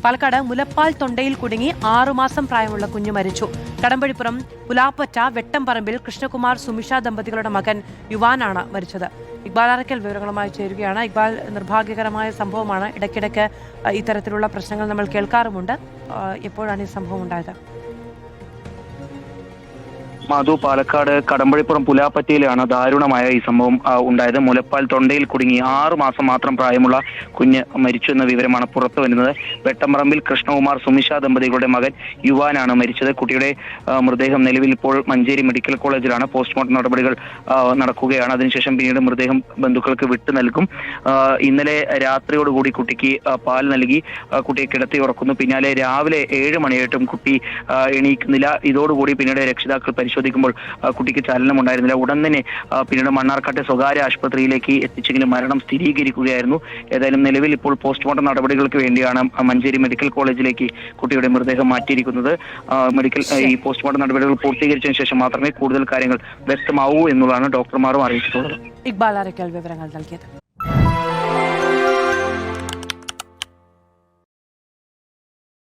പാലക്കാട് മുലപ്പാൽ തൊണ്ടയിൽ കുടുങ്ങി 6 മാസം പ്രായമുള്ള കുഞ്ഞു മരിച്ചു. കടമ്പഴിപ്പുറം പുലാപ്പറ്റ വെട്ടംപറമ്പിൽ കൃഷ്ണകുമാർ സുമിഷ ദമ്പതികളുടെ മകൻ യുവാനാണ് മരിച്ചത്. ഇക്ബാൽ അറക്കൽ വിവരങ്ങളുമായി ചേരുകയാണ്. ഇക്ബാൽ, നിർഭാഗ്യകരമായ സംഭവമാണ്. ഇടയ്ക്കിടയ്ക്ക് ഇത്തരത്തിലുള്ള പ്രശ്നങ്ങൾ നമ്മൾ കേൾക്കാറുമുണ്ട്. എപ്പോഴാണ് ഈ സംഭവം ഉണ്ടായത്? മാധു, പാലക്കാട് കടമ്പഴിപ്പുറം പുലാപ്പറ്റയിലാണ് ദാരുണമായ ഈ സംഭവം ഉണ്ടായത്. മുലപ്പാൽ തൊണ്ടയിൽ കുടുങ്ങി 6 മാസം മാത്രം പ്രായമുള്ള കുഞ്ഞ് മരിച്ചു എന്ന വിവരമാണ് പുറത്തു വരുന്നത്. വെട്ടംപറമ്പിൽ കൃഷ്ണകുമാർ സുമിഷ ദമ്പതികളുടെ മകൻ യുവാനാണ് മരിച്ചത്. കുട്ടിയുടെ മൃതദേഹം നിലവിൽ ഇപ്പോൾ മഞ്ചേരി മെഡിക്കൽ കോളേജിലാണ്. പോസ്റ്റ്മോർട്ടം നടപടികൾ നടക്കുകയാണ്. അതിനുശേഷം പിന്നീട് മൃതദേഹം ബന്ധുക്കൾക്ക് വിട്ടു നൽകും. ഇന്നലെ രാത്രിയോടുകൂടി കുട്ടിക്ക് പാൽ നൽകി കുട്ടിയെ കിടത്തി ഉറക്കുന്നു. പിന്നാലെ രാവിലെ 7 മണിയായിട്ടും കുട്ടി എണീക്കുന്നില്ല. ഇതോടുകൂടി പിന്നീട് രക്ഷിതാക്കൾ പരിശോധിക്കുമ്പോൾ കുട്ടിക്ക് ചലനമുണ്ടായിരുന്നില്ല. ഉടൻ തന്നെ പിന്നീട് മണ്ണാർക്കാട്ടെ സ്വകാര്യ ആശുപത്രിയിലേക്ക് എത്തിച്ചെങ്കിലും മരണം സ്ഥിരീകരിക്കുകയായിരുന്നു. ഏതായാലും നിലവിൽ ഇപ്പോൾ പോസ്റ്റ്മോർട്ടം നടപടികൾക്ക് വേണ്ടിയാണ് മഞ്ചേരി മെഡിക്കൽ കോളേജിലേക്ക് കുട്ടിയുടെ മൃതദേഹം മാറ്റിയിരിക്കുന്നത്. ഈ പോസ്റ്റ്മോർട്ടം നടപടികൾ പൂർത്തീകരിച്ചതിന് ശേഷം മാത്രമേ കൂടുതൽ കാര്യങ്ങൾ വ്യക്തമാവൂ എന്നുള്ളതാണ് ഡോക്ടർമാരും അറിയിച്ചിട്ടുള്ളത്. ഇക്ബാൽ അറക്കൽ വിവരങ്ങൾ നൽകിയത്.